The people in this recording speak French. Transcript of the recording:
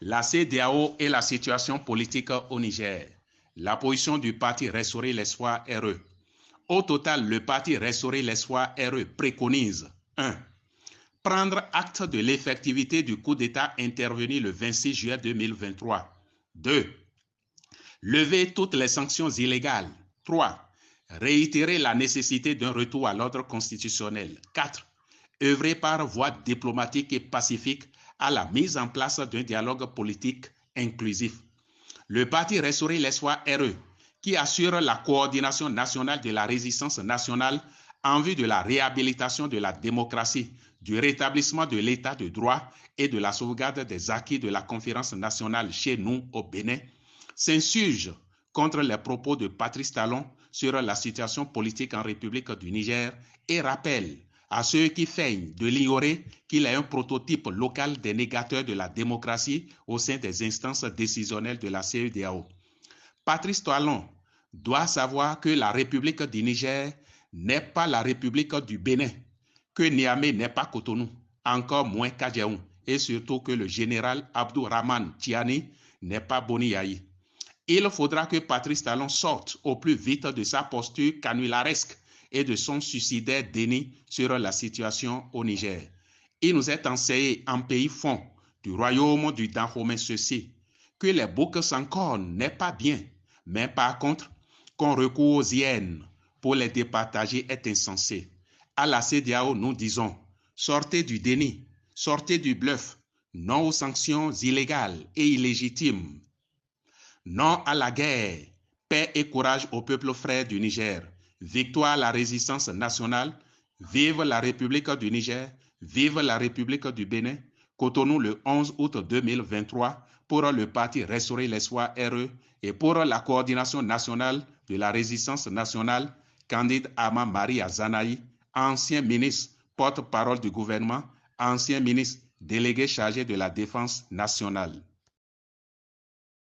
La CEDEAO et la situation politique au Niger. La position du parti Restaurer l'Espoir RE. Au total, le parti Restaurer l'Espoir RE préconise 1. Prendre acte de l'effectivité du coup d'État intervenu le 26 juillet 2023. 2. Lever toutes les sanctions illégales. 3. Réitérer la nécessité d'un retour à l'ordre constitutionnel. 4. Œuvrer par voie diplomatique et pacifique à la mise en place d'un dialogue politique inclusif. Le parti Restaurer l'Espoir RE, qui assure la coordination nationale de la résistance nationale en vue de la réhabilitation de la démocratie, du rétablissement de l'état de droit et de la sauvegarde des acquis de la conférence nationale chez nous au Bénin, s'insurge contre les propos de Patrice Talon sur la situation politique en République du Niger et rappelle à ceux qui feignent de l'ignorer qu'il est un prototype local des négateurs de la démocratie au sein des instances décisionnelles de la CEDEAO. Patrice Talon doit savoir que la République du Niger n'est pas la République du Bénin, que Niamey n'est pas Cotonou, encore moins Kadjaoun, et surtout que le général Abdourahmane Tiani n'est pas Boni Yahi. Il faudra que Patrice Talon sorte au plus vite de sa posture canularesque et de son suicidaire déni sur la situation au Niger. Il nous est enseigné en pays fond du royaume du Dahomey ceci, que les boucs sans cornes n'est pas bien, mais par contre, qu'on recourt aux hyènes pour les départager est insensé. À la CEDEAO, nous disons, sortez du déni, sortez du bluff, non aux sanctions illégales et illégitimes, non à la guerre, paix et courage au peuple frère du Niger, victoire à la résistance nationale, vive la République du Niger, vive la République du Bénin, Cotonou le 11 août 2023 pour le parti Restaurer l'Espoir RE et pour la coordination nationale de la résistance nationale, Candide Ama Maria Zanaï, ancien ministre, porte-parole du gouvernement, ancien ministre délégué chargé de la défense nationale.